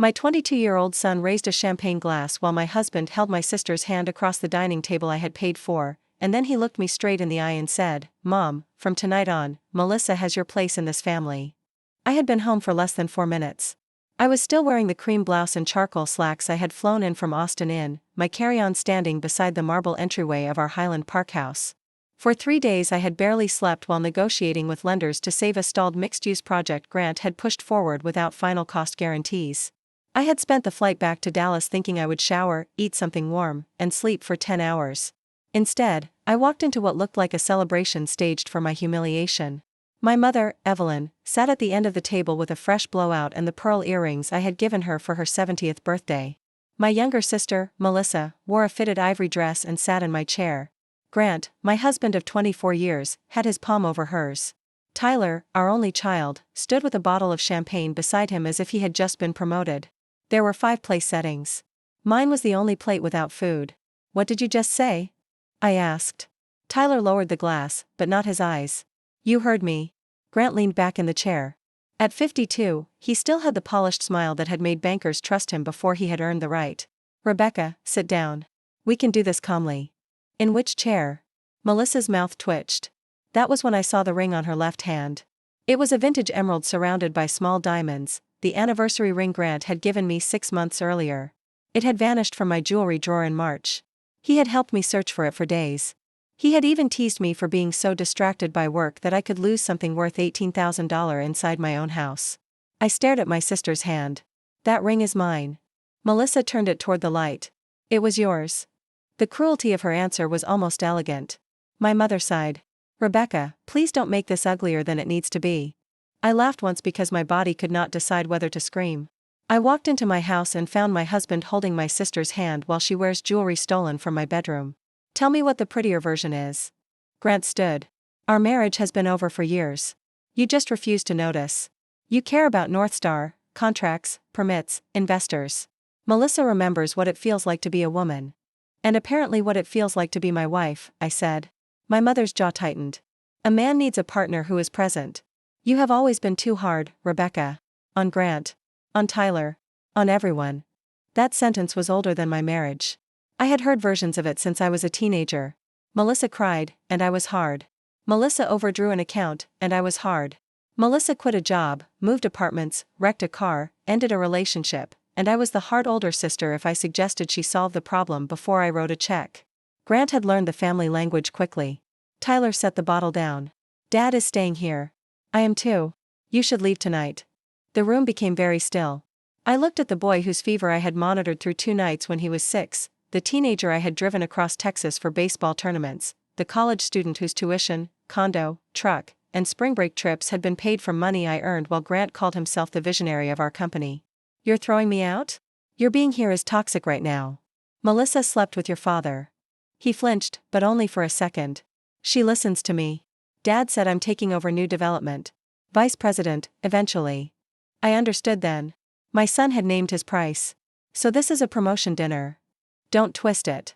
My 22-year-old son raised a champagne glass while my husband held my sister's hand across the dining table I had paid for, and then he looked me straight in the eye and said, "Mom, from tonight on, Melissa has your place in this family." I had been home for less than 4 minutes. I was still wearing the cream blouse and charcoal slacks I had flown in from Austin Inn, my carry-on standing beside the marble entryway of our Highland Park house. For 3 days I had barely slept while negotiating with lenders to save a stalled mixed-use project Grant had pushed forward without final cost guarantees. I had spent the flight back to Dallas thinking I would shower, eat something warm, and sleep for 10 hours. Instead, I walked into what looked like a celebration staged for my humiliation. My mother, Evelyn, sat at the end of the table with a fresh blowout and the pearl earrings I had given her for her 70th birthday. My younger sister, Melissa, wore a fitted ivory dress and sat in my chair. Grant, my husband of 24 years, had his palm over hers. Tyler, our only child, stood with a bottle of champagne beside him as if he had just been promoted. There were 5 place settings. Mine was the only plate without food. "What did you just say?" I asked. Tyler lowered the glass, but not his eyes. "You heard me." Grant leaned back in the chair. At 52, he still had the polished smile that had made bankers trust him before he had earned the right. "Rebecca, sit down. We can do this calmly." "In which chair?" Melissa's mouth twitched. That was when I saw the ring on her left hand. It was a vintage emerald surrounded by small diamonds, the anniversary ring Grant had given me 6 months earlier. It had vanished from my jewelry drawer in March. He had helped me search for it for days. He had even teased me for being so distracted by work that I could lose something worth $18,000 inside my own house. I stared at my sister's hand. "That ring is mine." Melissa turned it toward the light. "It was yours." The cruelty of her answer was almost elegant. My mother sighed. "Rebecca, please don't make this uglier than it needs to be." I laughed once because my body could not decide whether to scream. I walked into my house and found my husband holding my sister's hand while she wears jewelry stolen from my bedroom. "Tell me what the prettier version is." Grant stood. "Our marriage has been over for years. You just refuse to notice. You care about North Star, contracts, permits, investors. Melissa remembers what it feels like to be a woman. And apparently what it feels like to be my wife," I said. My mother's jaw tightened. "A man needs a partner who is present. You have always been too hard, Rebecca. On Grant. On Tyler. On everyone." That sentence was older than my marriage. I had heard versions of it since I was a teenager. Melissa cried, and I was hard. Melissa overdrew an account, and I was hard. Melissa quit a job, moved apartments, wrecked a car, ended a relationship, and I was the hard older sister if I suggested she solve the problem before I wrote a check. Grant had learned the family language quickly. Tyler set the bottle down. "Dad is staying here." "I am too. You should leave tonight." The room became very still. I looked at the boy whose fever I had monitored through 2 nights when he was 6, the teenager I had driven across Texas for baseball tournaments, the college student whose tuition, condo, truck, and spring break trips had been paid from money I earned while Grant called himself the visionary of our company. "You're throwing me out? Your being here is toxic right now. Melissa slept with your father." He flinched, but only for a second. "She listens to me. Dad said I'm taking over new development. Vice president, eventually." I understood then. My son had named his price. "So this is a promotion dinner. Don't twist it."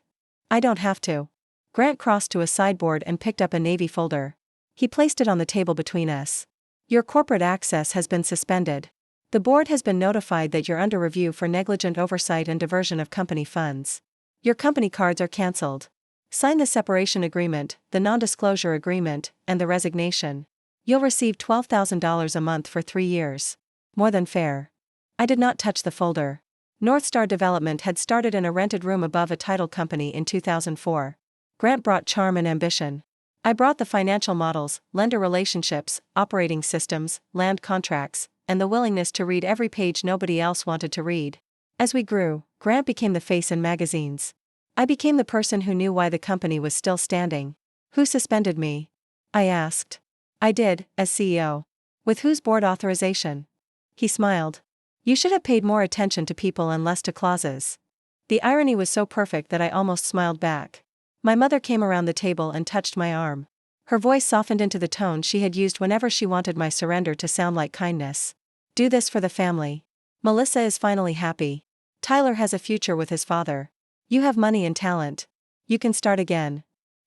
"I don't have to." Grant crossed to a sideboard and picked up a navy folder. He placed it on the table between us. "Your corporate access has been suspended. The board has been notified that you're under review for negligent oversight and diversion of company funds. Your company cards are cancelled. Sign the separation agreement, the non-disclosure agreement, and the resignation. You'll receive $12,000 a month for 3 years. More than fair." I did not touch the folder. North Star Development had started in a rented room above a title company in 2004. Grant brought charm and ambition. I brought the financial models, lender relationships, operating systems, land contracts, and the willingness to read every page nobody else wanted to read. As we grew, Grant became the face in magazines. I became the person who knew why the company was still standing. "Who suspended me?" I asked. "I did, as CEO." "With whose board authorization?" He smiled. "You should have paid more attention to people and less to clauses." The irony was so perfect that I almost smiled back. My mother came around the table and touched my arm. Her voice softened into the tone she had used whenever she wanted my surrender to sound like kindness. "Do this for the family. Melissa is finally happy. Tyler has a future with his father. You have money and talent. You can start again."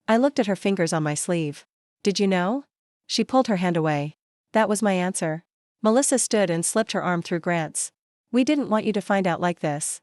I looked at her fingers on my sleeve. "Did you know?" She pulled her hand away. That was my answer. Melissa stood and slipped her arm through Grant's. We didn't want you to find out like this.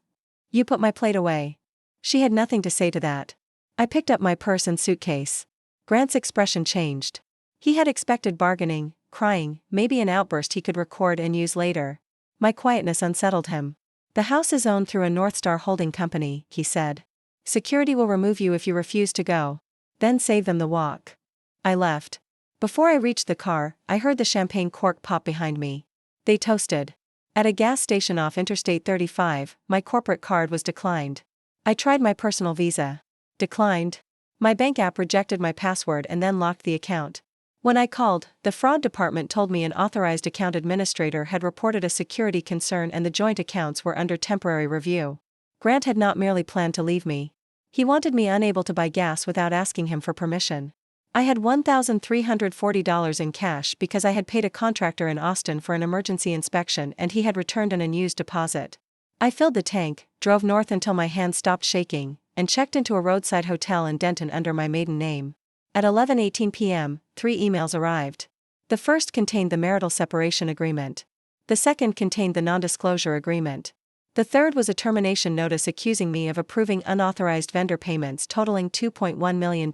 You put my plate away. She had nothing to say to that. I picked up my purse and suitcase. Grant's expression changed. He had expected bargaining, crying, maybe an outburst he could record and use later. My quietness unsettled him. The house is owned through a North Star holding company, he said. Security will remove you if you refuse to go. Then save them the walk. I left. Before I reached the car, I heard the champagne cork pop behind me. They toasted. At a gas station off Interstate 35, my corporate card was declined. I tried my personal Visa. Declined. My bank app rejected my password and then locked the account. When I called, the fraud department told me an authorized account administrator had reported a security concern and the joint accounts were under temporary review. Grant had not merely planned to leave me. He wanted me unable to buy gas without asking him for permission. I had $1,340 in cash because I had paid a contractor in Austin for an emergency inspection and he had returned an unused deposit. I filled the tank, drove north until my hands stopped shaking, and checked into a roadside hotel in Denton under my maiden name. At 11:18 p.m., 3 emails arrived. The first contained the marital separation agreement. The second contained the non-disclosure agreement. The third was a termination notice accusing me of approving unauthorized vendor payments totaling $2.1 million.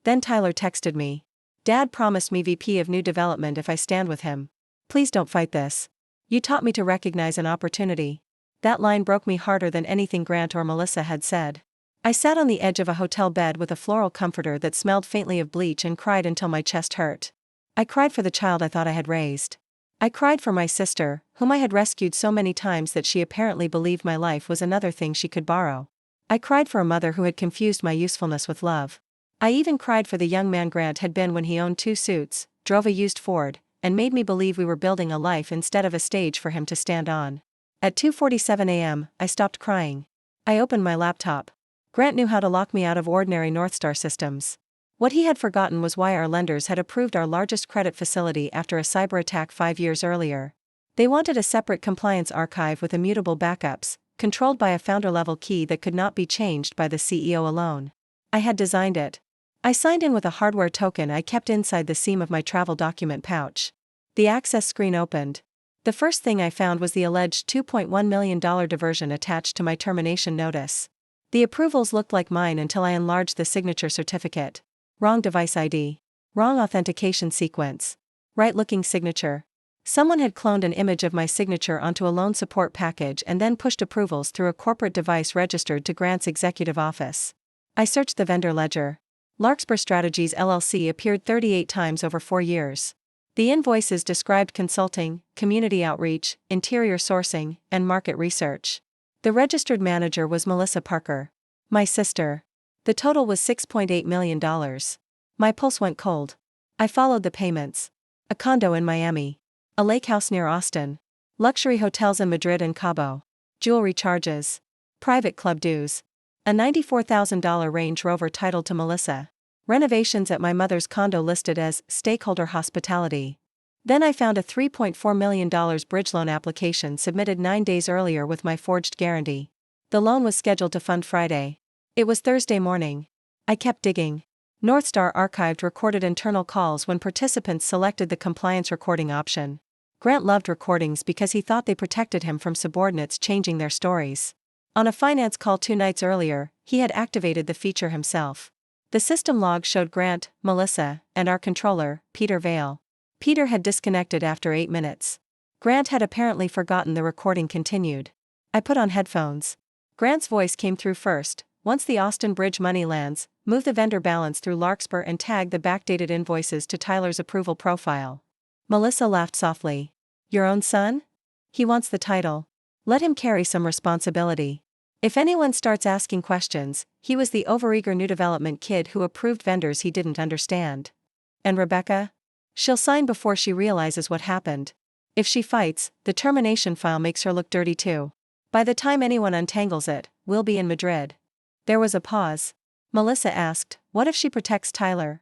Then Tyler texted me. Dad promised me VP of New Development if I stand with him. Please don't fight this. You taught me to recognize an opportunity. That line broke me harder than anything Grant or Melissa had said. I sat on the edge of a hotel bed with a floral comforter that smelled faintly of bleach and cried until my chest hurt. I cried for the child I thought I had raised. I cried for my sister, whom I had rescued so many times that she apparently believed my life was another thing she could borrow. I cried for a mother who had confused my usefulness with love. I even cried for the young man Grant had been when he owned 2 suits, drove a used Ford, and made me believe we were building a life instead of a stage for him to stand on. At 2:47 a.m., I stopped crying. I opened my laptop. Grant knew how to lock me out of ordinary North Star systems. What he had forgotten was why our lenders had approved our largest credit facility after a cyber attack 5 years earlier. They wanted a separate compliance archive with immutable backups, controlled by a founder-level key that could not be changed by the CEO alone. I had designed it. I signed in with a hardware token I kept inside the seam of my travel document pouch. The access screen opened. The first thing I found was the alleged $2.1 million diversion attached to my termination notice. The approvals looked like mine until I enlarged the signature certificate. Wrong device ID. Wrong authentication sequence. Right-looking signature. Someone had cloned an image of my signature onto a loan support package and then pushed approvals through a corporate device registered to Grant's executive office. I searched the vendor ledger. Larkspur Strategies LLC appeared 38 times over 4 years. The invoices described consulting, community outreach, interior sourcing, and market research. The registered manager was Melissa Parker. My sister. The total was $6.8 million. My pulse went cold. I followed the payments. A condo in Miami. A lake house near Austin. Luxury hotels in Madrid and Cabo. Jewelry charges. Private club dues. A $94,000 Range Rover titled to Melissa. Renovations at my mother's condo listed as stakeholder hospitality. Then I found a $3.4 million bridge loan application submitted 9 days earlier with my forged guarantee. The loan was scheduled to fund Friday. It was Thursday morning. I kept digging. North Star archived recorded internal calls when participants selected the compliance recording option. Grant loved recordings because he thought they protected him from subordinates changing their stories. On a finance call 2 nights earlier, he had activated the feature himself. The system log showed Grant, Melissa, and our controller, Peter Vale. Peter had disconnected after 8 minutes. Grant had apparently forgotten the recording continued. I put on headphones. Grant's voice came through first. Once the Austin Bridge money lands, move the vendor balance through Larkspur and tag the backdated invoices to Tyler's approval profile. Melissa laughed softly. Your own son? He wants the title. Let him carry some responsibility. If anyone starts asking questions, he was the overeager new development kid who approved vendors he didn't understand. And Rebecca? She'll sign before she realizes what happened. If she fights, the termination file makes her look dirty too. By the time anyone untangles it, we'll be in Madrid. There was a pause. Melissa asked, what if she protects Tyler?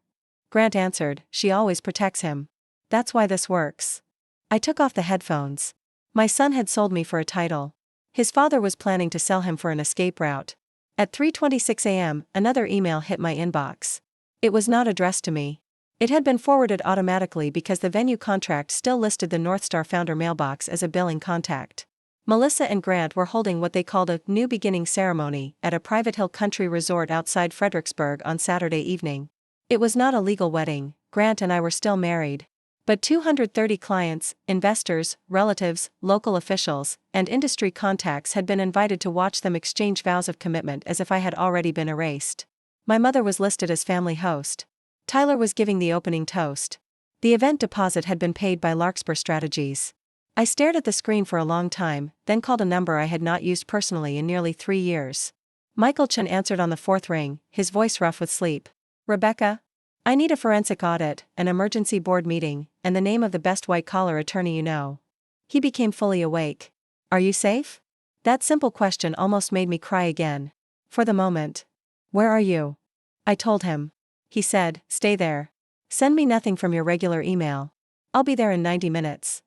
Grant answered, she always protects him. That's why this works. I took off the headphones. My son had sold me for a title. His father was planning to sell him for an escape route. At 3:26 a.m., another email hit my inbox. It was not addressed to me. It had been forwarded automatically because the venue contract still listed the North Star founder mailbox as a billing contact. Melissa and Grant were holding what they called a new beginning ceremony at a private hill country resort outside Fredericksburg on Saturday evening. It was not a legal wedding, Grant and I were still married. But 230 clients, investors, relatives, local officials, and industry contacts had been invited to watch them exchange vows of commitment as if I had already been erased. My mother was listed as family host. Tyler was giving the opening toast. The event deposit had been paid by Larkspur Strategies. I stared at the screen for a long time, then called a number I had not used personally in nearly 3 years. Michael Chen answered on the fourth ring, his voice rough with sleep. Rebecca? I need a forensic audit, an emergency board meeting, and the name of the best white-collar attorney you know. He became fully awake. Are you safe? That simple question almost made me cry again. For the moment. Where are you? I told him. He said, stay there. Send me nothing from your regular email. I'll be there in 90 minutes.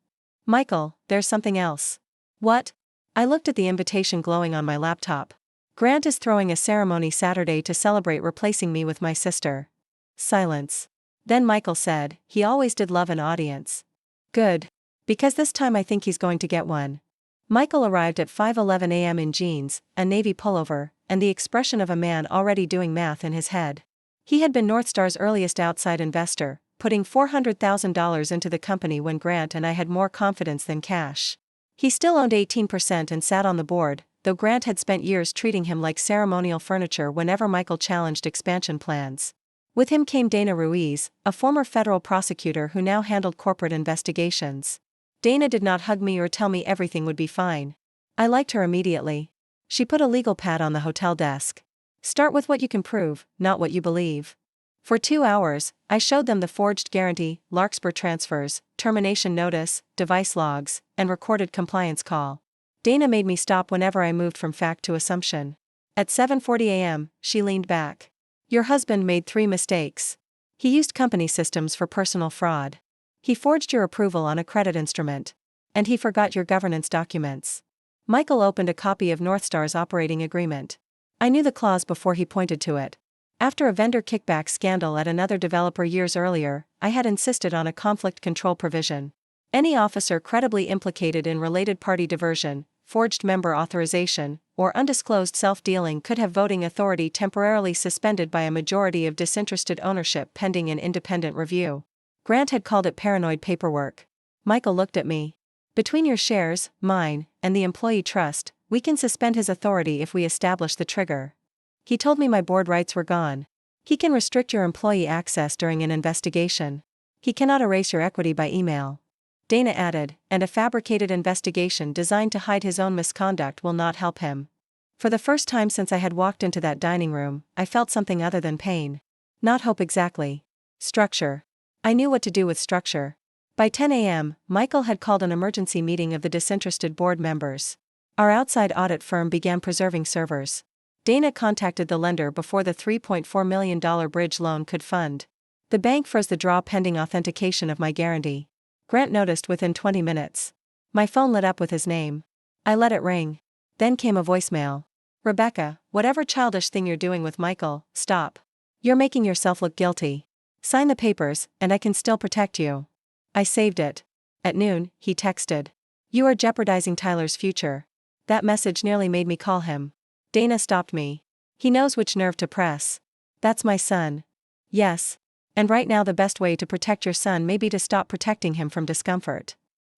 Michael, there's something else. What? I looked at the invitation glowing on my laptop. Grant is throwing a ceremony Saturday to celebrate replacing me with my sister. Silence. Then Michael said, he always did love an audience. Good. Because this time I think he's going to get one. Michael arrived at 5:11 a.m. in jeans, a navy pullover, and the expression of a man already doing math in his head. He had been Northstar's earliest outside investor, putting $400,000 into the company when Grant and I had more confidence than cash. He still owned 18% and sat on the board, though Grant had spent years treating him like ceremonial furniture whenever Michael challenged expansion plans. With him came Dana Ruiz, a former federal prosecutor who now handled corporate investigations. Dana did not hug me or tell me everything would be fine. I liked her immediately. She put a legal pad on the hotel desk. Start with what you can prove, not what you believe. For 2 hours, I showed them the forged guarantee, Larkspur transfers, termination notice, device logs, and recorded compliance call. Dana made me stop whenever I moved from fact to assumption. At 7:40 a.m., she leaned back. Your husband made 3 mistakes. He used company systems for personal fraud. He forged your approval on a credit instrument. And he forgot your governance documents. Michael opened a copy of Northstar's operating agreement. I knew the clause before he pointed to it. After a vendor kickback scandal at another developer years earlier, I had insisted on a conflict control provision. Any officer credibly implicated in related party diversion, forged member authorization, or undisclosed self-dealing could have voting authority temporarily suspended by a majority of disinterested ownership pending an independent review. Grant had called it paranoid paperwork. Michael looked at me. Between your shares, mine, and the employee trust, we can suspend his authority if we establish the trigger. He told me my board rights were gone. He can restrict your employee access during an investigation. He cannot erase your equity by email. Dana added, and a fabricated investigation designed to hide his own misconduct will not help him. For the first time since I had walked into that dining room, I felt something other than pain. Not hope exactly. Structure. I knew what to do with structure. By 10 a.m., Michael had called an emergency meeting of the disinterested board members. Our outside audit firm began preserving servers. Dana contacted the lender before the $3.4 million bridge loan could fund. The bank froze the draw pending authentication of my guarantee. Grant noticed within 20 minutes. My phone lit up with his name. I let it ring. Then came a voicemail. Rebecca, whatever childish thing you're doing with Michael, stop. You're making yourself look guilty. Sign the papers, and I can still protect you. I saved it. At noon, he texted. You are jeopardizing Tyler's future. That message nearly made me call him. Dana stopped me. He knows which nerve to press. That's my son. Yes. And right now the best way to protect your son may be to stop protecting him from discomfort.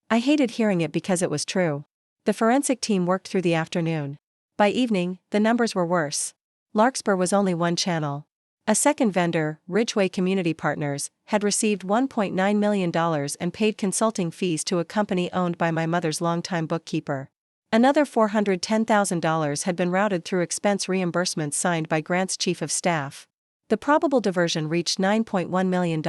I hated hearing it because it was true. The forensic team worked through the afternoon. By evening, the numbers were worse. Larkspur was only one channel. A second vendor, Ridgeway Community Partners, had received $1.9 million and paid consulting fees to a company owned by my mother's longtime bookkeeper. Another $410,000 had been routed through expense reimbursements signed by Grant's chief of staff. The probable diversion reached $9.1 million.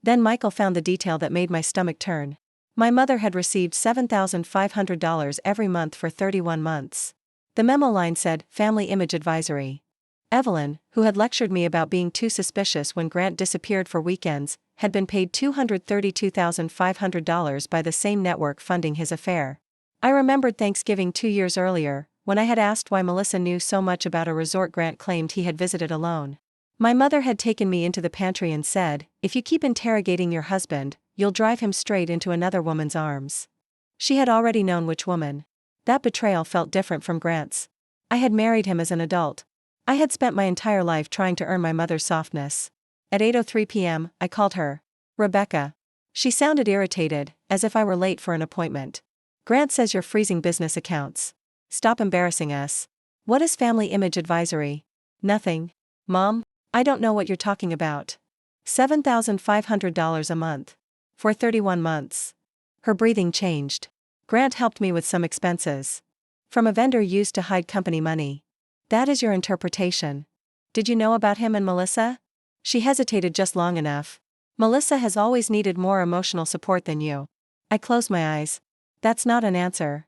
Then Michael found the detail that made my stomach turn. My mother had received $7,500 every month for 31 months. The memo line said, Family Image Advisory. Evelyn, who had lectured me about being too suspicious when Grant disappeared for weekends, had been paid $232,500 by the same network funding his affair. I remembered Thanksgiving 2 years earlier, when I had asked why Melissa knew so much about a resort Grant claimed he had visited alone. My mother had taken me into the pantry and said, if you keep interrogating your husband, you'll drive him straight into another woman's arms. She had already known which woman. That betrayal felt different from Grant's. I had married him as an adult. I had spent my entire life trying to earn my mother's softness. At 8:03 p.m., I called her. Rebecca. She sounded irritated, as if I were late for an appointment. Grant says you're freezing business accounts. Stop embarrassing us. What is family image advisory? Nothing. Mom? I don't know what you're talking about. $7,500 a month. For 31 months. Her breathing changed. Grant helped me with some expenses. From a vendor used to hide company money. That is your interpretation. Did you know about him and Melissa? She hesitated just long enough. Melissa has always needed more emotional support than you. I closed my eyes. That's not an answer.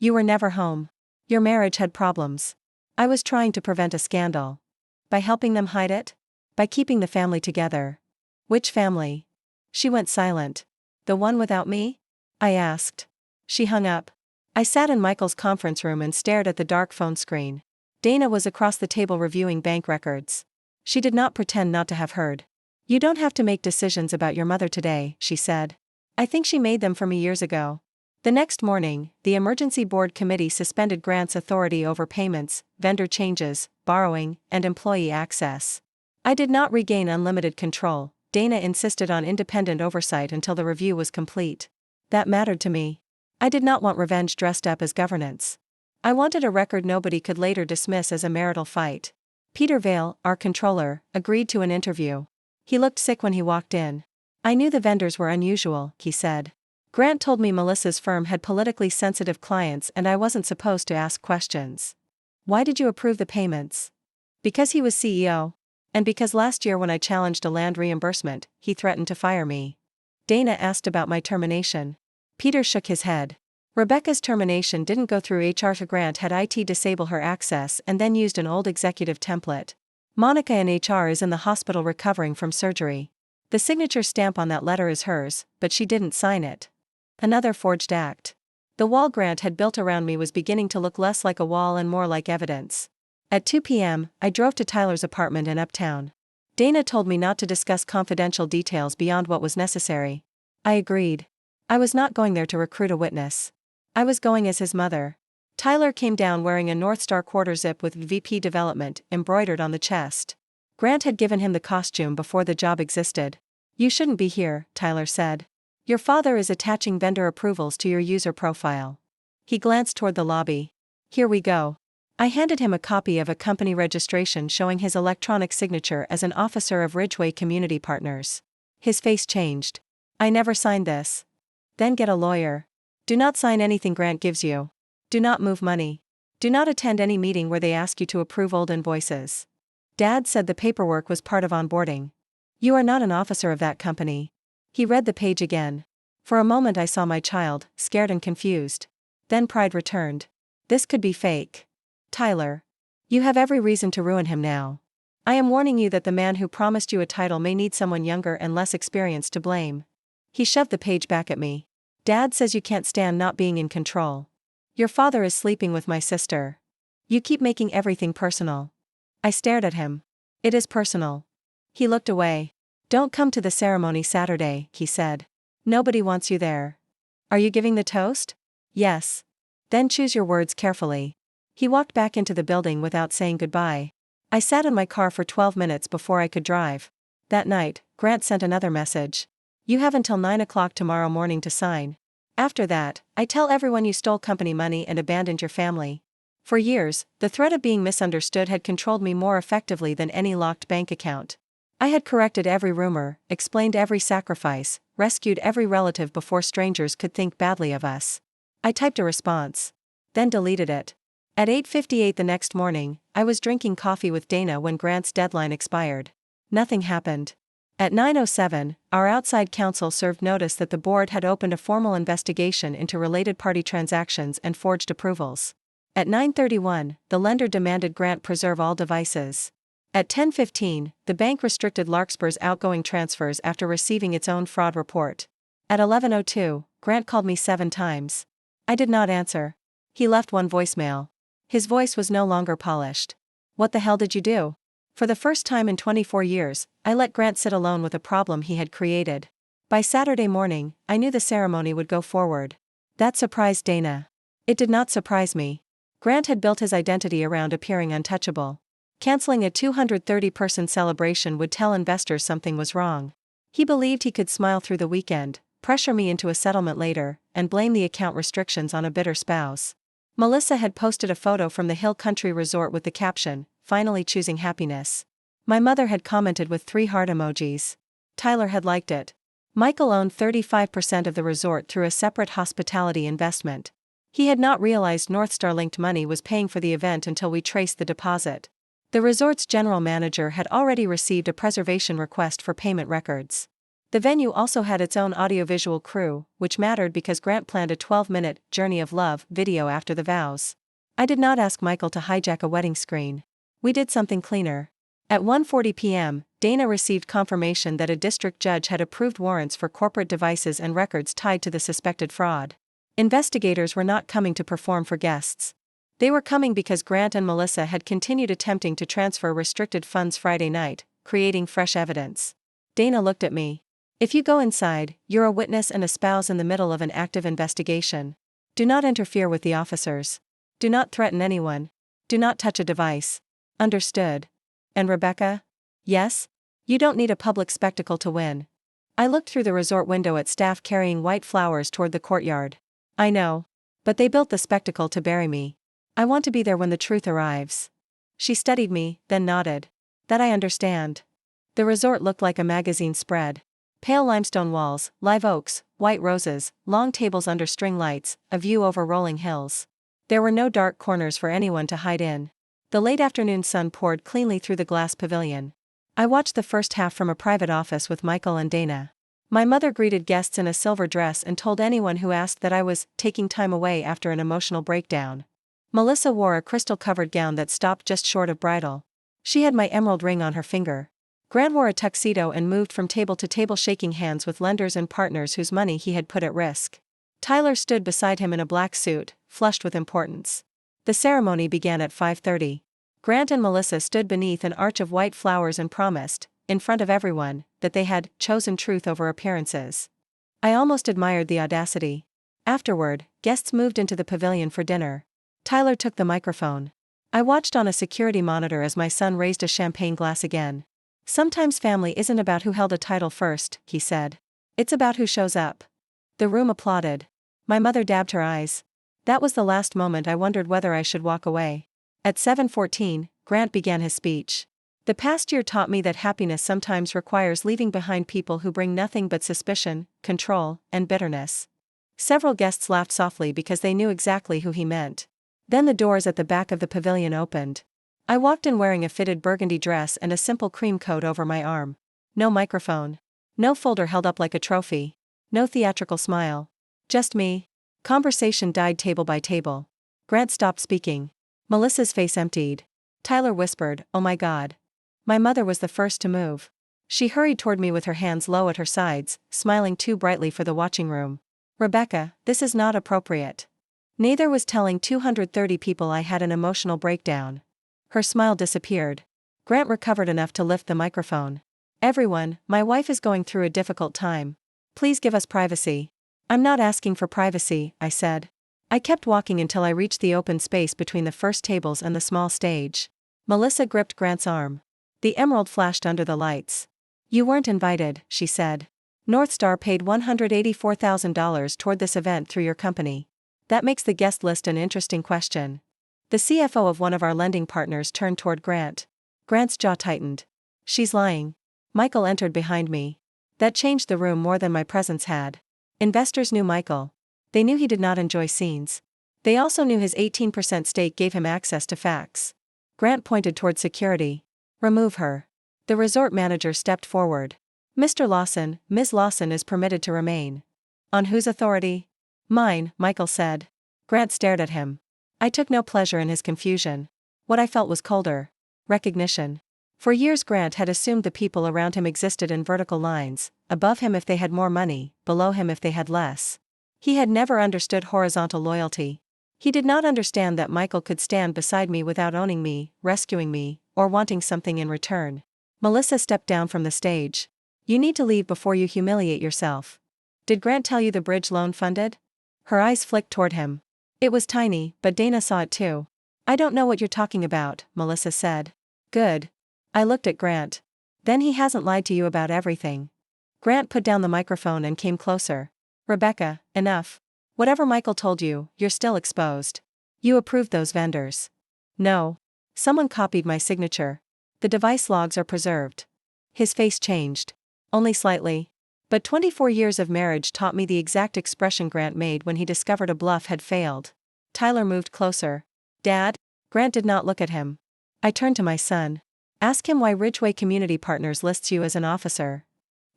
You were never home. Your marriage had problems. I was trying to prevent a scandal. By helping them hide it? By keeping the family together. Which family? She went silent. The one without me? I asked. She hung up. I sat in Michael's conference room and stared at the dark phone screen. Dana was across the table reviewing bank records. She did not pretend not to have heard. You don't have to make decisions about your mother today, she said. I think she made them for me years ago. The next morning, the Emergency Board Committee suspended Grant's authority over payments, vendor changes, borrowing, and employee access. I did not regain unlimited control. Dana insisted on independent oversight until the review was complete. That mattered to me. I did not want revenge dressed up as governance. I wanted a record nobody could later dismiss as a marital fight. Peter Vale, our controller, agreed to an interview. He looked sick when he walked in. I knew the vendors were unusual, he said. Grant told me Melissa's firm had politically sensitive clients and I wasn't supposed to ask questions. Why did you approve the payments? Because he was CEO. And because last year when I challenged a land reimbursement, he threatened to fire me. Dana asked about my termination. Peter shook his head. Rebecca's termination didn't go through HR. Grant had IT disable her access and then used an old executive template. Monica in HR is in the hospital recovering from surgery. The signature stamp on that letter is hers, but she didn't sign it. Another forged act. The wall Grant had built around me was beginning to look less like a wall and more like evidence. At 2 p.m., I drove to Tyler's apartment in Uptown. Dana told me not to discuss confidential details beyond what was necessary. I agreed. I was not going there to recruit a witness. I was going as his mother. Tyler came down wearing a North Star quarter zip with VP Development embroidered on the chest. Grant had given him the costume before the job existed. You shouldn't be here, Tyler said. Your father is attaching vendor approvals to your user profile. He glanced toward the lobby. Here we go. I handed him a copy of a company registration showing his electronic signature as an officer of Ridgeway Community Partners. His face changed. I never signed this. Then get a lawyer. Do not sign anything Grant gives you. Do not move money. Do not attend any meeting where they ask you to approve old invoices. Dad said the paperwork was part of onboarding. You are not an officer of that company. He read the page again. For a moment I saw my child, scared and confused. Then pride returned. This could be fake. Tyler. You have every reason to ruin him now. I am warning you that the man who promised you a title may need someone younger and less experienced to blame. He shoved the page back at me. Dad says you can't stand not being in control. Your father is sleeping with my sister. You keep making everything personal. I stared at him. It is personal. He looked away. Don't come to the ceremony Saturday, he said. Nobody wants you there. Are you giving the toast? Yes. Then choose your words carefully. He walked back into the building without saying goodbye. I sat in my car for 12 minutes before I could drive. That night, Grant sent another message. You have until 9 o'clock tomorrow morning to sign. After that, I tell everyone you stole company money and abandoned your family. For years, the threat of being misunderstood had controlled me more effectively than any locked bank account. I had corrected every rumor, explained every sacrifice, rescued every relative before strangers could think badly of us. I typed a response. Then deleted it. At 8:58 the next morning, I was drinking coffee with Dana when Grant's deadline expired. Nothing happened. At 9:07, our outside counsel served notice that the board had opened a formal investigation into related party transactions and forged approvals. At 9:31, the lender demanded Grant preserve all devices. At 10:15, the bank restricted Larkspur's outgoing transfers after receiving its own fraud report. At 11:02, Grant called me 7 times. I did not answer. He left one voicemail. His voice was no longer polished. What the hell did you do? For the first time in 24 years, I let Grant sit alone with a problem he had created. By Saturday morning, I knew the ceremony would go forward. That surprised Dana. It did not surprise me. Grant had built his identity around appearing untouchable. Canceling a 230-person celebration would tell investors something was wrong. He believed he could smile through the weekend, pressure me into a settlement later, and blame the account restrictions on a bitter spouse. Melissa had posted a photo from the Hill Country Resort with the caption, "Finally choosing happiness." My mother had commented with 3 heart emojis. Tyler had liked it. Michael owned 35% of the resort through a separate hospitality investment. He had not realized Northstar-linked money was paying for the event until we traced the deposit. The resort's general manager had already received a preservation request for payment records. The venue also had its own audiovisual crew, which mattered because Grant planned a 12-minute Journey of Love video after the vows. I did not ask Michael to hijack a wedding screen. We did something cleaner. At 1:40 p.m., Dana received confirmation that a district judge had approved warrants for corporate devices and records tied to the suspected fraud. Investigators were not coming to perform for guests. They were coming because Grant and Melissa had continued attempting to transfer restricted funds Friday night, creating fresh evidence. Dana looked at me. "If you go inside, you're a witness and a spouse in the middle of an active investigation. Do not interfere with the officers. Do not threaten anyone. Do not touch a device. Understood?" "And Rebecca?" "Yes? You don't need a public spectacle to win." I looked through the resort window at staff carrying white flowers toward the courtyard. "I know. But they built the spectacle to bury me. I want to be there when the truth arrives." She studied me, then nodded. "That I understand." The resort looked like a magazine spread. Pale limestone walls, live oaks, white roses, long tables under string lights, a view over rolling hills. There were no dark corners for anyone to hide in. The late afternoon sun poured cleanly through the glass pavilion. I watched the first half from a private office with Michael and Dana. My mother greeted guests in a silver dress and told anyone who asked that I was taking time away after an emotional breakdown. Melissa wore a crystal-covered gown that stopped just short of bridal. She had my emerald ring on her finger. Grant wore a tuxedo and moved from table to table shaking hands with lenders and partners whose money he had put at risk. Tyler stood beside him in a black suit, flushed with importance. The ceremony began at 5:30. Grant and Melissa stood beneath an arch of white flowers and promised, in front of everyone, that they had chosen truth over appearances. I almost admired the audacity. Afterward, guests moved into the pavilion for dinner. Tyler took the microphone. I watched on a security monitor as my son raised a champagne glass again. "Sometimes family isn't about who held a title first," he said. "It's about who shows up." The room applauded. My mother dabbed her eyes. That was the last moment I wondered whether I should walk away. At 7:14, Grant began his speech. "The past year taught me that happiness sometimes requires leaving behind people who bring nothing but suspicion, control, and bitterness." Several guests laughed softly because they knew exactly who he meant. Then the doors at the back of the pavilion opened. I walked in wearing a fitted burgundy dress and a simple cream coat over my arm. No microphone. No folder held up like a trophy. No theatrical smile. Just me. Conversation died table by table. Grant stopped speaking. Melissa's face emptied. Tyler whispered, "Oh my God." My mother was the first to move. She hurried toward me with her hands low at her sides, smiling too brightly for the watching room. "Rebecca, this is not appropriate." Neither was telling 230 people I had an emotional breakdown. Her smile disappeared. Grant recovered enough to lift the microphone. "Everyone, my wife is going through a difficult time. Please give us privacy." "I'm not asking for privacy," I said. I kept walking until I reached the open space between the first tables and the small stage. Melissa gripped Grant's arm. The emerald flashed under the lights. "You weren't invited," she said. "Northstar paid $184,000 toward this event through your company. That makes the guest list an interesting question." The CFO of one of our lending partners turned toward Grant. Grant's jaw tightened. "She's lying." Michael entered behind me. That changed the room more than my presence had. Investors knew Michael. They knew he did not enjoy scenes. They also knew his 18% stake gave him access to facts. Grant pointed toward security. "Remove her." The resort manager stepped forward. "Mr. Lawson, Ms. Lawson is permitted to remain." "On whose authority?" "Mine," Michael said. Grant stared at him. I took no pleasure in his confusion. What I felt was colder. Recognition. For years Grant had assumed the people around him existed in vertical lines, above him if they had more money, below him if they had less. He had never understood horizontal loyalty. He did not understand that Michael could stand beside me without owning me, rescuing me, or wanting something in return. Melissa stepped down from the stage. "You need to leave before you humiliate yourself." "Did Grant tell you the bridge loan funded?" Her eyes flicked toward him. It was tiny, but Dana saw it too. I don't know what you're talking about, Melissa said. Good. I looked at Grant. Then he hasn't lied to you about everything. Grant put down the microphone and came closer. Rebecca, enough. Whatever Michael told you, you're still exposed. You approved those vendors. No. Someone copied my signature. The device logs are preserved. His face changed. Only slightly. But 24 years of marriage taught me the exact expression Grant made when he discovered a bluff had failed. Tyler moved closer. Dad? Grant did not look at him. I turned to my son. Ask him why Ridgeway Community Partners lists you as an officer.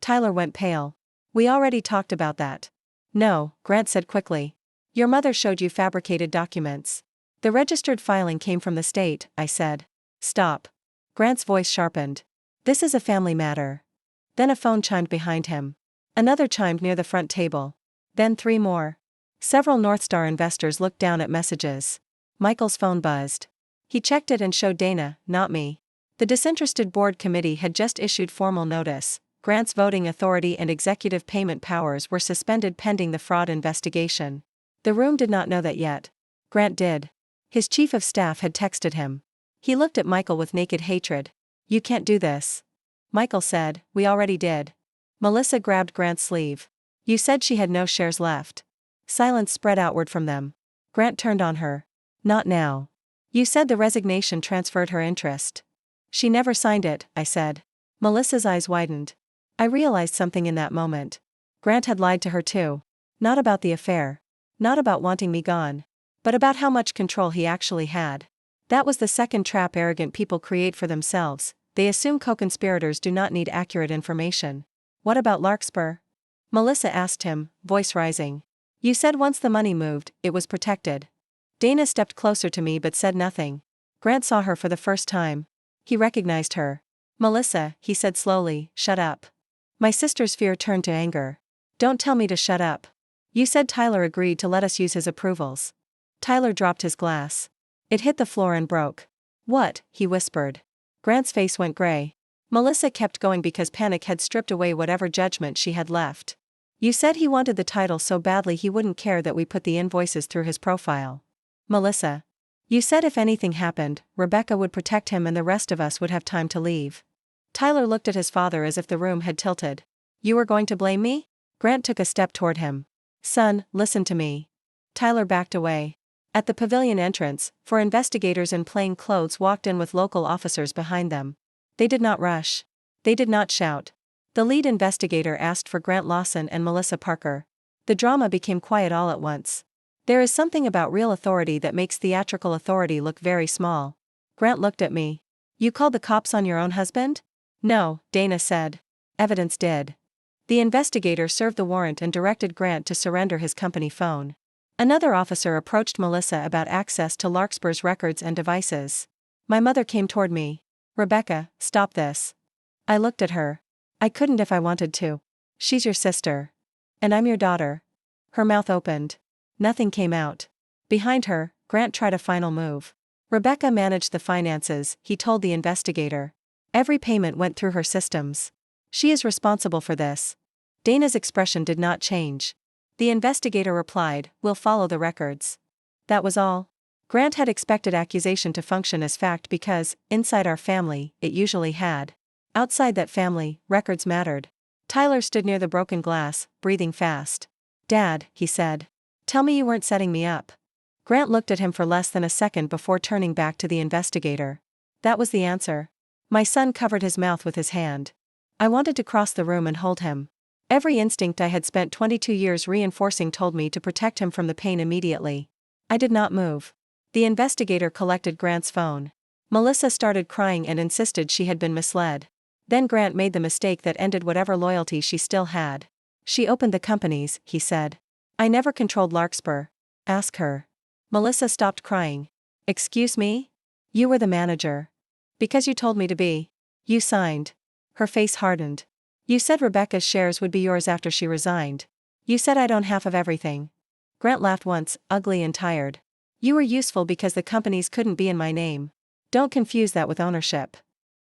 Tyler went pale. We already talked about that. No, Grant said quickly. Your mother showed you fabricated documents. The registered filing came from the state, I said. Stop. Grant's voice sharpened. This is a family matter. Then a phone chimed behind him. Another chimed near the front table. Then 3 more. Several Northstar investors looked down at messages. Michael's phone buzzed. He checked it and showed Dana, not me. The disinterested board committee had just issued formal notice. Grant's voting authority and executive payment powers were suspended pending the fraud investigation. The room did not know that yet. Grant did. His chief of staff had texted him. He looked at Michael with naked hatred. You can't do this. Michael said, we already did. Melissa grabbed Grant's sleeve. You said she had no shares left. Silence spread outward from them. Grant turned on her. Not now. You said the resignation transferred her interest. She never signed it, I said. Melissa's eyes widened. I realized something in that moment. Grant had lied to her too. Not about the affair. Not about wanting me gone. But about how much control he actually had. That was the second trap arrogant people create for themselves. They assume co-conspirators do not need accurate information. What about Larkspur? Melissa asked him, voice rising. You said once the money moved, it was protected. Dana stepped closer to me but said nothing. Grant saw her for the first time. He recognized her. Melissa, he said slowly, shut up. My sister's fear turned to anger. Don't tell me to shut up. You said Tyler agreed to let us use his approvals. Tyler dropped his glass. It hit the floor and broke. What? He whispered. Grant's face went gray. Melissa kept going because panic had stripped away whatever judgment she had left. You said he wanted the title so badly he wouldn't care that we put the invoices through his profile. Melissa. You said if anything happened, Rebecca would protect him and the rest of us would have time to leave. Tyler looked at his father as if the room had tilted. You were going to blame me? Grant took a step toward him. Son, listen to me. Tyler backed away. At the pavilion entrance, 4 investigators in plain clothes walked in with local officers behind them. They did not rush. They did not shout. The lead investigator asked for Grant Lawson and Melissa Parker. The drama became quiet all at once. There is something about real authority that makes theatrical authority look very small. Grant looked at me. You called the cops on your own husband? No, Dana said. Evidence did. The investigator served the warrant and directed Grant to surrender his company phone. Another officer approached Melissa about access to Larkspur's records and devices. My mother came toward me. Rebecca, stop this. I looked at her. I couldn't if I wanted to. She's your sister. And I'm your daughter. Her mouth opened. Nothing came out. Behind her, Grant tried a final move. Rebecca managed the finances, he told the investigator. Every payment went through her systems. She is responsible for this. Dana's expression did not change. The investigator replied, we'll follow the records. That was all. Grant had expected accusation to function as fact because, inside our family, it usually had. Outside that family, records mattered. Tyler stood near the broken glass, breathing fast. Dad, he said. Tell me you weren't setting me up. Grant looked at him for less than a second before turning back to the investigator. That was the answer. My son covered his mouth with his hand. I wanted to cross the room and hold him. Every instinct I had spent 22 years reinforcing told me to protect him from the pain immediately. I did not move. The investigator collected Grant's phone. Melissa started crying and insisted she had been misled. Then Grant made the mistake that ended whatever loyalty she still had. She opened the companies, he said. I never controlled Larkspur. Ask her. Melissa stopped crying. Excuse me? You were the manager. Because you told me to be. You signed. Her face hardened. You said Rebecca's shares would be yours after she resigned. You said I'd own half of everything. Grant laughed once, ugly and tired. You were useful because the companies couldn't be in my name. Don't confuse that with ownership.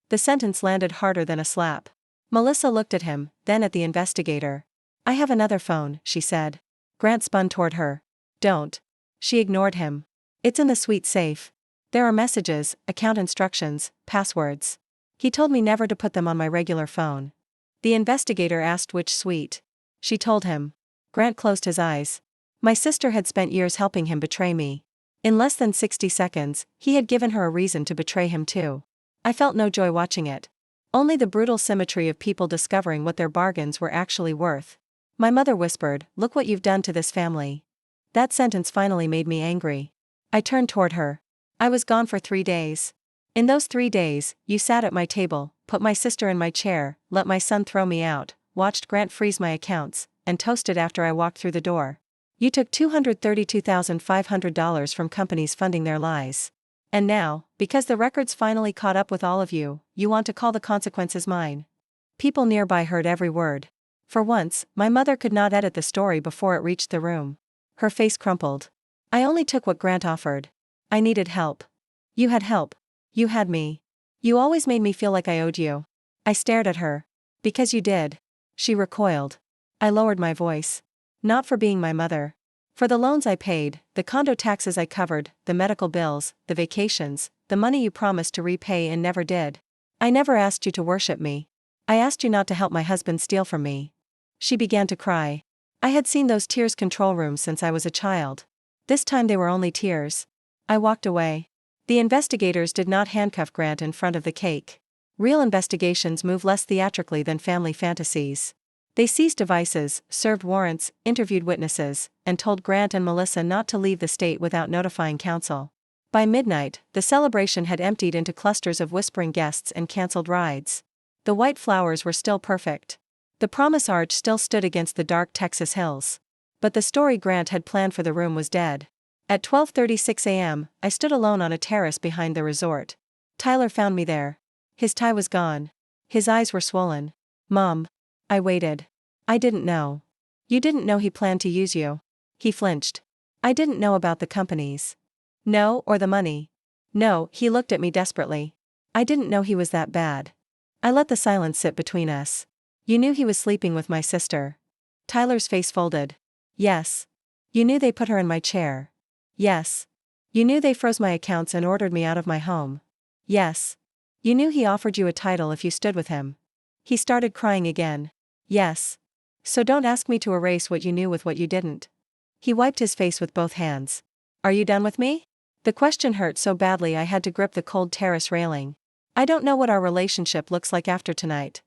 The sentence landed harder than a slap. Melissa looked at him, then at the investigator. I have another phone, she said. Grant spun toward her. Don't. She ignored him. It's in the suite safe. There are messages, account instructions, passwords. He told me never to put them on my regular phone. The investigator asked which suite. She told him. Grant closed his eyes. My sister had spent years helping him betray me. In less than 60 seconds, he had given her a reason to betray him too. I felt no joy watching it. Only the brutal symmetry of people discovering what their bargains were actually worth. My mother whispered, "Look what you've done to this family." That sentence finally made me angry. I turned toward her. I was gone for 3 days. In those 3 days, you sat at my table, put my sister in my chair, let my son throw me out, watched Grant freeze my accounts, and toasted after I walked through the door. You took $232,500 from companies funding their lies. And now, because the records finally caught up with all of you, you want to call the consequences mine. People nearby heard every word. For once, my mother could not edit the story before it reached the room. Her face crumpled. I only took what Grant offered. I needed help. You had help. You had me. You always made me feel like I owed you. I stared at her. Because you did. She recoiled. I lowered my voice. Not for being my mother. For the loans I paid, the condo taxes I covered, the medical bills, the vacations, the money you promised to repay and never did. I never asked you to worship me. I asked you not to help my husband steal from me. She began to cry. I had seen those tears control rooms since I was a child. This time they were only tears. I walked away. The investigators did not handcuff Grant in front of the cake. Real investigations move less theatrically than family fantasies. They seized devices, served warrants, interviewed witnesses, and told Grant and Melissa not to leave the state without notifying counsel. By midnight, the celebration had emptied into clusters of whispering guests and canceled rides. The white flowers were still perfect. The promise arch still stood against the dark Texas hills. But the story Grant had planned for the room was dead. At 12:36 a.m., I stood alone on a terrace behind the resort. Tyler found me there. His tie was gone. His eyes were swollen. "Mom." I waited. "I didn't know." "You didn't know he planned to use you?" He flinched. "I didn't know about the companies." "No, or the money." "No," he looked at me desperately. "I didn't know he was that bad." I let the silence sit between us. "You knew he was sleeping with my sister?" Tyler's face folded. "Yes." "You knew they put her in my chair?" "Yes." "You knew they froze my accounts and ordered me out of my home?" "Yes." "You knew he offered you a title if you stood with him?" He started crying again. "Yes." "So don't ask me to erase what you knew with what you didn't." He wiped his face with both hands. "Are you done with me?" The question hurt so badly I had to grip the cold terrace railing. "I don't know what our relationship looks like after tonight."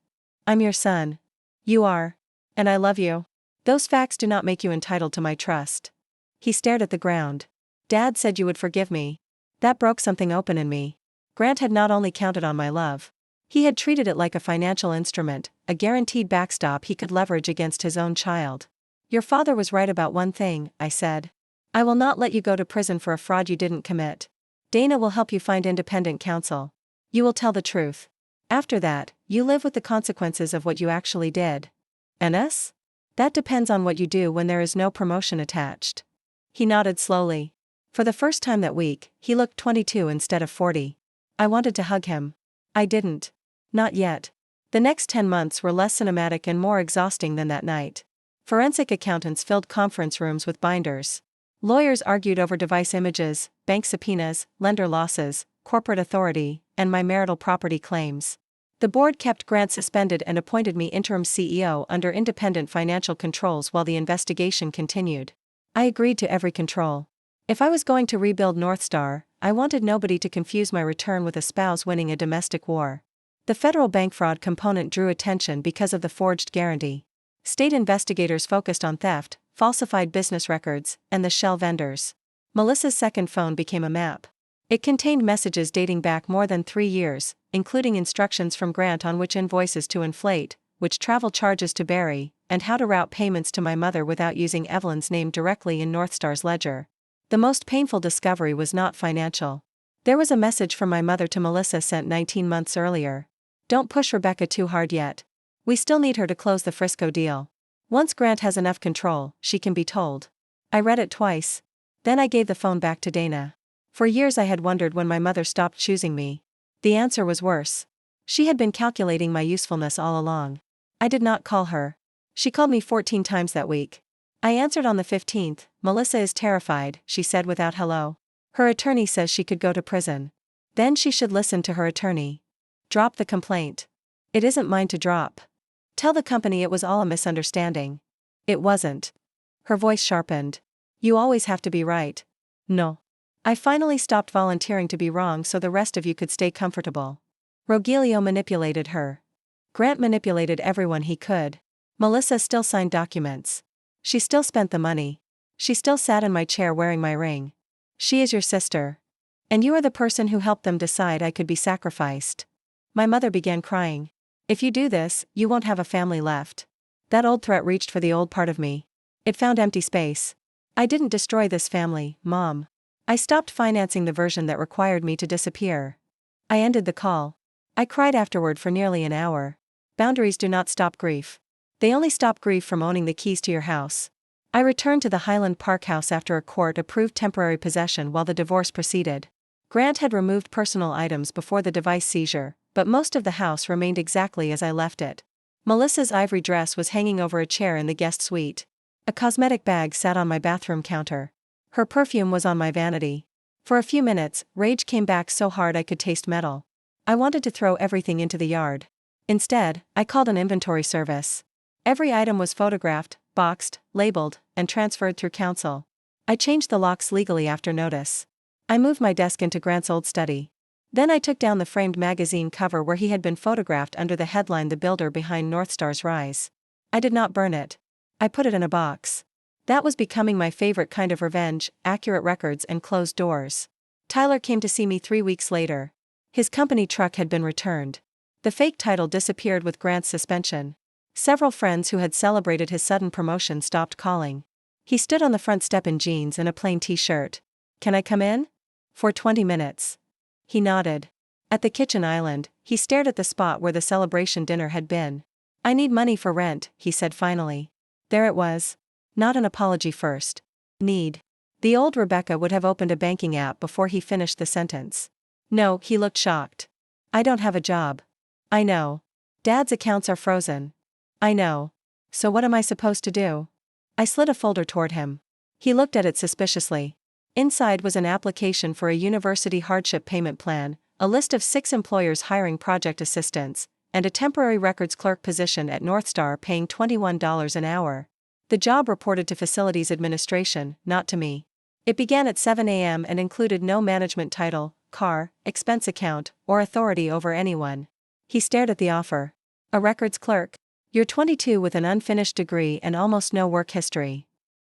"I'm your son." "You are. And I love you. Those facts do not make you entitled to my trust." He stared at the ground. "Dad said you would forgive me." That broke something open in me. Grant had not only counted on my love. He had treated it like a financial instrument, a guaranteed backstop he could leverage against his own child. "Your father was right about one thing," I said. "I will not let you go to prison for a fraud you didn't commit. Dana will help you find independent counsel. You will tell the truth. After that, you live with the consequences of what you actually did." "And us?" "That depends on what you do when there is no promotion attached." He nodded slowly. For the first time that week, he looked 22 instead of 40. I wanted to hug him. I didn't. Not yet. The next 10 months were less cinematic and more exhausting than that night. Forensic accountants filled conference rooms with binders. Lawyers argued over device images, bank subpoenas, lender losses, corporate authority, and my marital property claims. The board kept Grant suspended and appointed me interim CEO under independent financial controls while the investigation continued. I agreed to every control. If I was going to rebuild North Star, I wanted nobody to confuse my return with a spouse winning a domestic war. The federal bank fraud component drew attention because of the forged guarantee. State investigators focused on theft, falsified business records, and the shell vendors. Melissa's second phone became a map. It contained messages dating back more than 3 years, including instructions from Grant on which invoices to inflate, which travel charges to bury, and how to route payments to my mother without using Evelyn's name directly in North Star's ledger. The most painful discovery was not financial. There was a message from my mother to Melissa sent 19 months earlier. "Don't push Rebecca too hard yet. We still need her to close the Frisco deal. Once Grant has enough control, she can be told." I read it twice. Then I gave the phone back to Dana. For years I had wondered when my mother stopped choosing me. The answer was worse. She had been calculating my usefulness all along. I did not call her. She called me 14 times that week. I answered on the 15th, Melissa is terrified, she said without hello. Her attorney says she could go to prison. Then she should listen to her attorney. Drop the complaint. It isn't mine to drop. Tell the company it was all a misunderstanding. It wasn't. Her voice sharpened. You always have to be right. No. I finally stopped volunteering to be wrong so the rest of you could stay comfortable. Rogelio manipulated her. Grant manipulated everyone he could. Melissa still signed documents. She still spent the money. She still sat in my chair wearing my ring. She is your sister. And you are the person who helped them decide I could be sacrificed. My mother began crying. If you do this, you won't have a family left. That old threat reached for the old part of me. It found empty space. I didn't destroy this family, Mom. I stopped financing the version that required me to disappear. I ended the call. I cried afterward for nearly an hour. Boundaries do not stop grief. They only stop grief from owning the keys to your house. I returned to the Highland Park house after a court-approved temporary possession while the divorce proceeded. Grant had removed personal items before the device seizure, but most of the house remained exactly as I left it. Melissa's ivory dress was hanging over a chair in the guest suite. A cosmetic bag sat on my bathroom counter. Her perfume was on my vanity. For a few minutes, rage came back so hard I could taste metal. I wanted to throw everything into the yard. Instead, I called an inventory service. Every item was photographed, boxed, labeled, and transferred through counsel. I changed the locks legally after notice. I moved my desk into Grant's old study. Then I took down the framed magazine cover where he had been photographed under the headline "The Builder Behind North Star's Rise." I did not burn it. I put it in a box. That was becoming my favorite kind of revenge: accurate records and closed doors. Tyler came to see me 3 weeks later. His company truck had been returned. The fake title disappeared with Grant's suspension. Several friends who had celebrated his sudden promotion stopped calling. He stood on the front step in jeans and a plain t-shirt. "Can I come in?" "For 20 minutes. He nodded. At the kitchen island, he stared at the spot where the celebration dinner had been. "I need money for rent," he said finally. There it was. Not an apology first. Need. The old Rebecca would have opened a banking app before he finished the sentence. No, he looked shocked. "I don't have a job." "I know. Dad's accounts are frozen." "I know. So what am I supposed to do?" I slid a folder toward him. He looked at it suspiciously. Inside was an application for a university hardship payment plan, a list of 6 employers hiring project assistants, and a temporary records clerk position at North Star paying $21 an hour. The job reported to facilities administration, not to me. It began at 7 a.m. and included no management title, car, expense account, or authority over anyone. He stared at the offer. "A records clerk? You're 22 with an unfinished degree and almost no work history.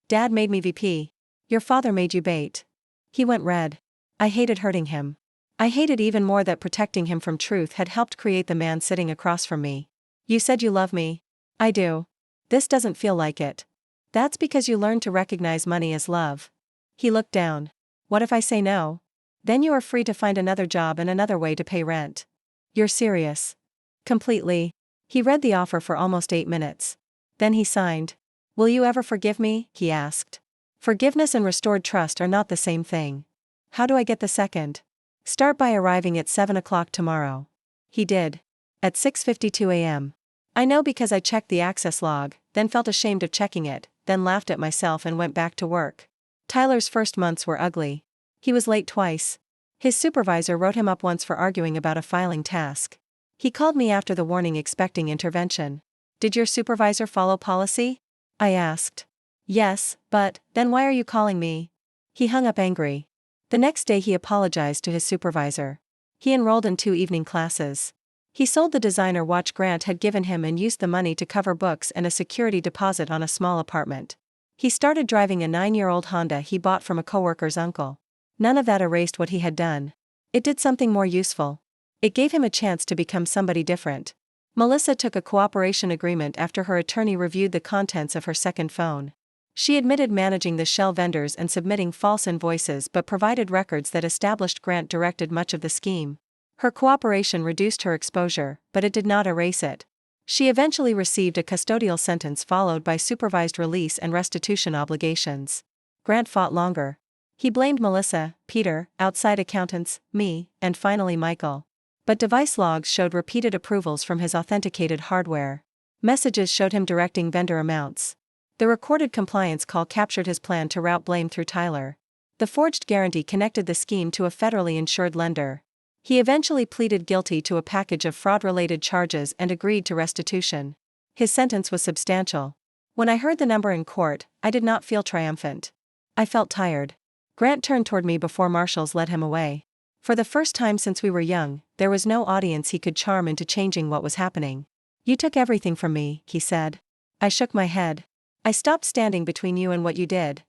Dad made me VP. Your father made you bait." He went red. I hated hurting him. I hated even more that protecting him from truth had helped create the man sitting across from me. "You said you love me." "I do. This doesn't feel like it." "That's because you learned to recognize money as love." He looked down. "What if I say no? Then you are free to find another job and another way to pay rent." "You're serious." "Completely." He read the offer for almost 8 minutes. Then he signed. "Will you ever forgive me?" he asked. Forgiveness and restored trust are not the same thing. "How do I get the second?" "Start by arriving at 7 o'clock tomorrow." He did. At 6:52 a.m. I know because I checked the access log, then felt ashamed of checking it, then laughed at myself and went back to work. Tyler's first months were ugly. He was late twice. His supervisor wrote him up once for arguing about a filing task. He called me after the warning expecting intervention. "Did your supervisor follow policy?" I asked. "Yes, but, then why are you calling me?" He hung up angry. The next day he apologized to his supervisor. He enrolled in 2 evening classes. He sold the designer watch Grant had given him and used the money to cover books and a security deposit on a small apartment. He started driving a 9-year-old Honda he bought from a coworker's uncle. None of that erased what he had done. It did something more useful. It gave him a chance to become somebody different. Melissa took a cooperation agreement after her attorney reviewed the contents of her second phone. She admitted managing the shell vendors and submitting false invoices but provided records that established Grant directed much of the scheme. Her cooperation reduced her exposure, but it did not erase it. She eventually received a custodial sentence followed by supervised release and restitution obligations. Grant fought longer. He blamed Melissa, Peter, outside accountants, me, and finally Michael. But device logs showed repeated approvals from his authenticated hardware. Messages showed him directing vendor amounts. The recorded compliance call captured his plan to route blame through Tyler. The forged guarantee connected the scheme to a federally insured lender. He eventually pleaded guilty to a package of fraud-related charges and agreed to restitution. His sentence was substantial. When I heard the number in court, I did not feel triumphant. I felt tired. Grant turned toward me before marshals led him away. For the first time since we were young, there was no audience he could charm into changing what was happening. "You took everything from me," he said. I shook my head. "I stopped standing between you and what you did."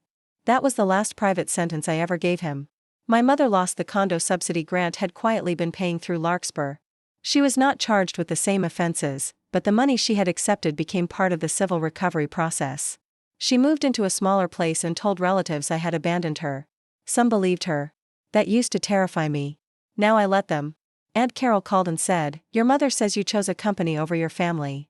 That was the last private sentence I ever gave him. My mother lost the condo subsidy Grant had quietly been paying through Larkspur. She was not charged with the same offenses, but the money she had accepted became part of the civil recovery process. She moved into a smaller place and told relatives I had abandoned her. Some believed her. That used to terrify me. Now I let them. Aunt Carol called and said, "Your mother says you chose a company over your family."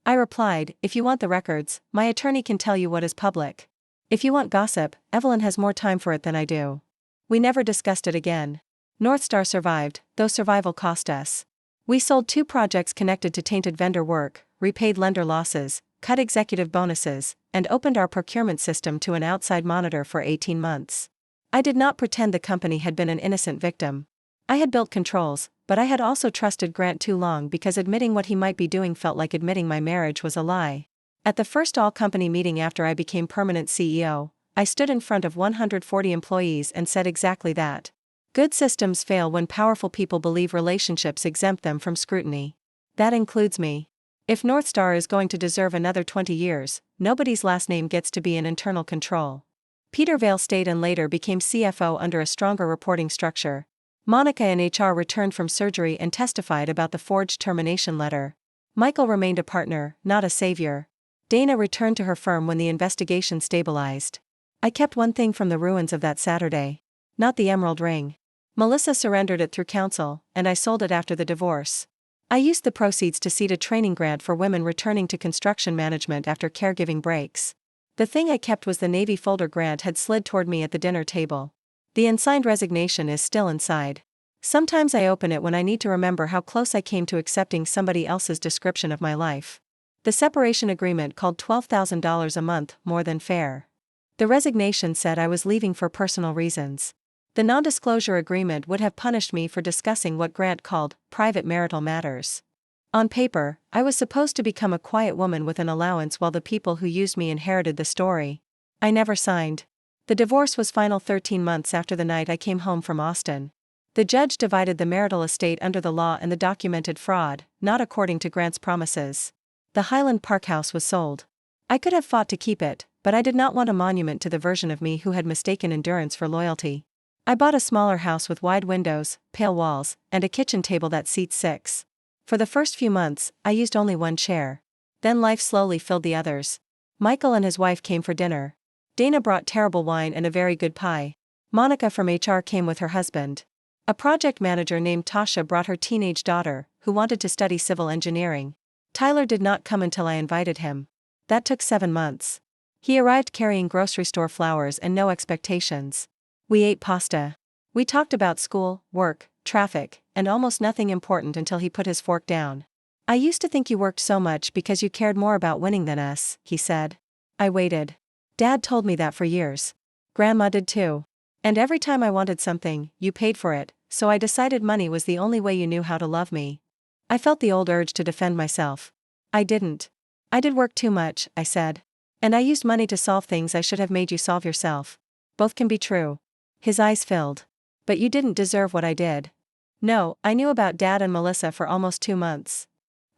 I replied, "If you want the records, my attorney can tell you what is public. If you want gossip, Evelyn has more time for it than I do." We never discussed it again. Northstar survived, though survival cost us. We sold 2 projects connected to tainted vendor work, repaid lender losses, cut executive bonuses, and opened our procurement system to an outside monitor for 18 months. I did not pretend the company had been an innocent victim. I had built controls, but I had also trusted Grant too long because admitting what he might be doing felt like admitting my marriage was a lie. At the first all-company meeting after I became permanent CEO, I stood in front of 140 employees and said exactly that. Good systems fail when powerful people believe relationships exempt them from scrutiny. That includes me. If Northstar is going to deserve another 20 years, nobody's last name gets to be in internal control. Peter Vail stayed and later became CFO under a stronger reporting structure. Monica in HR returned from surgery and testified about the forged termination letter. Michael remained a partner, not a savior. Dana returned to her firm when the investigation stabilized. I kept one thing from the ruins of that Saturday. Not the emerald ring. Melissa surrendered it through counsel, and I sold it after the divorce. I used the proceeds to seed a training grant for women returning to construction management after caregiving breaks. The thing I kept was the Navy folder Grant had slid toward me at the dinner table. The unsigned resignation is still inside. Sometimes I open it when I need to remember how close I came to accepting somebody else's description of my life. The separation agreement called $12,000 a month more than fair. The resignation said I was leaving for personal reasons. The non-disclosure agreement would have punished me for discussing what Grant called private marital matters. On paper, I was supposed to become a quiet woman with an allowance while the people who used me inherited the story. I never signed. The divorce was final 13 months after the night I came home from Austin. The judge divided the marital estate under the law and the documented fraud, not according to Grant's promises. The Highland Park house was sold. I could have fought to keep it, but I did not want a monument to the version of me who had mistaken endurance for loyalty. I bought a smaller house with wide windows, pale walls, and a kitchen table that seats 6. For the first few months, I used only one chair. Then life slowly filled the others. Michael and his wife came for dinner. Dana brought terrible wine and a very good pie. Monica from HR came with her husband. A project manager named Tasha brought her teenage daughter, who wanted to study civil engineering. Tyler did not come until I invited him. That took 7 months. He arrived carrying grocery store flowers and no expectations. We ate pasta. We talked about school, work, traffic, and almost nothing important until he put his fork down. "I used to think you worked so much because you cared more about winning than us," he said. I waited. Dad told me that for years. Grandma did too. And every time I wanted something, you paid for it, so I decided money was the only way you knew how to love me. I felt the old urge to defend myself. I didn't. "I did work too much," I said. "And I used money to solve things I should have made you solve yourself. Both can be true." His eyes filled. "But you didn't deserve what I did." "No, I knew about Dad and Melissa for almost 2 months.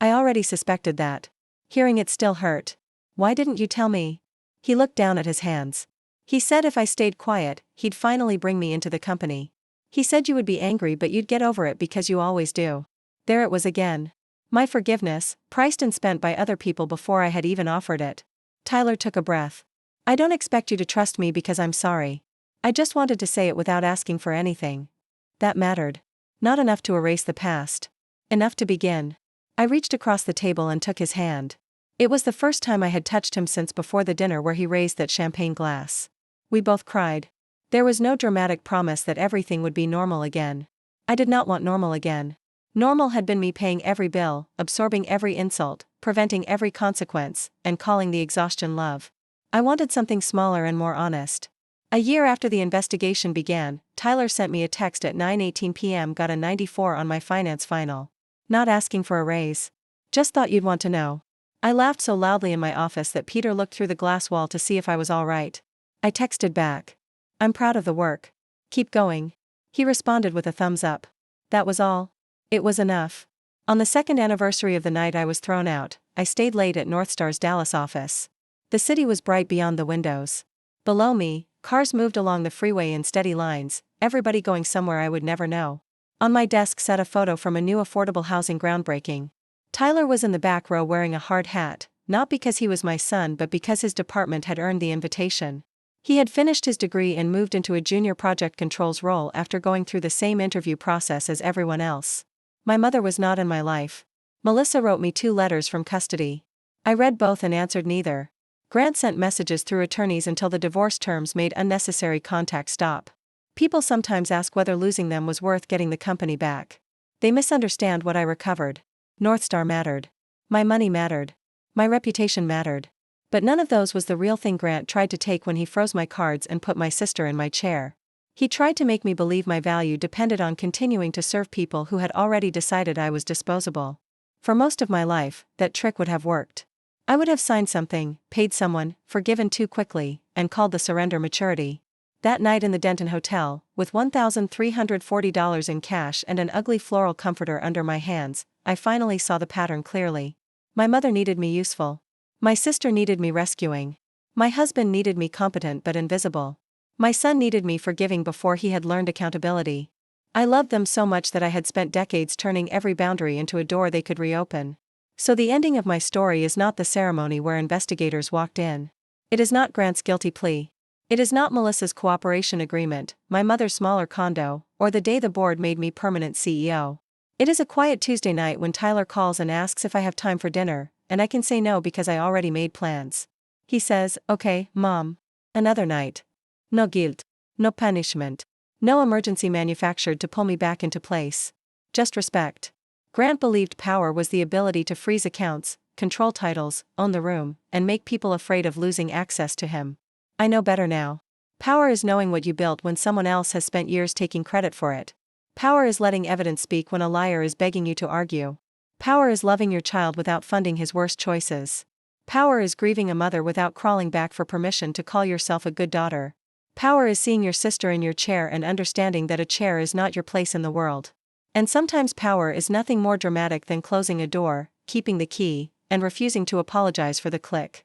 I already suspected that. Hearing it still hurt. Why didn't you tell me?" He looked down at his hands. "He said if I stayed quiet, he'd finally bring me into the company. He said you would be angry but you'd get over it because you always do." There it was again. My forgiveness, priced and spent by other people before I had even offered it. Tyler took a breath. "I don't expect you to trust me because I'm sorry. I just wanted to say it without asking for anything." That mattered. Not enough to erase the past. Enough to begin. I reached across the table and took his hand. It was the first time I had touched him since before the dinner where he raised that champagne glass. We both cried. There was no dramatic promise that everything would be normal again. I did not want normal again. Normal had been me paying every bill, absorbing every insult, preventing every consequence, and calling the exhaustion love. I wanted something smaller and more honest. A year after the investigation began, Tyler sent me a text at 9:18 p.m. Got a 94 on my finance final. Not asking for a raise. Just thought you'd want to know. I laughed so loudly in my office that Peter looked through the glass wall to see if I was all right. I texted back. I'm proud of the work. Keep going. He responded with a thumbs up. That was all. It was enough. On the second anniversary of the night I was thrown out, I stayed late at Northstar's Dallas office. The city was bright beyond the windows. Below me, cars moved along the freeway in steady lines, everybody going somewhere I would never know. On my desk sat a photo from a new affordable housing groundbreaking. Tyler was in the back row wearing a hard hat, not because he was my son but because his department had earned the invitation. He had finished his degree and moved into a junior project controls role after going through the same interview process as everyone else. My mother was not in my life. Melissa wrote me 2 letters from custody. I read both and answered neither. Grant sent messages through attorneys until the divorce terms made unnecessary contact stop. People sometimes ask whether losing them was worth getting the company back. They misunderstand what I recovered. Northstar mattered. My money mattered. My reputation mattered. But none of those was the real thing Grant tried to take when he froze my cards and put my sister in my chair. He tried to make me believe my value depended on continuing to serve people who had already decided I was disposable. For most of my life, that trick would have worked. I would have signed something, paid someone, forgiven too quickly, and called the surrender maturity. That night in the Denton Hotel, with $1,340 in cash and an ugly floral comforter under my hands, I finally saw the pattern clearly. My mother needed me useful. My sister needed me rescuing. My husband needed me competent but invisible. My son needed me forgiving before he had learned accountability. I loved them so much that I had spent decades turning every boundary into a door they could reopen. So the ending of my story is not the ceremony where investigators walked in. It is not Grant's guilty plea. It is not Melissa's cooperation agreement, my mother's smaller condo, or the day the board made me permanent CEO. It is a quiet Tuesday night when Tyler calls and asks if I have time for dinner, and I can say no because I already made plans. He says, "Okay, Mom." Another night. No guilt. No punishment. No emergency manufactured to pull me back into place. Just respect. Grant believed power was the ability to freeze accounts, control titles, own the room, and make people afraid of losing access to him. I know better now. Power is knowing what you built when someone else has spent years taking credit for it. Power is letting evidence speak when a liar is begging you to argue. Power is loving your child without funding his worst choices. Power is grieving a mother without crawling back for permission to call yourself a good daughter. Power is seeing your sister in your chair and understanding that a chair is not your place in the world. And sometimes power is nothing more dramatic than closing a door, keeping the key, and refusing to apologize for the click.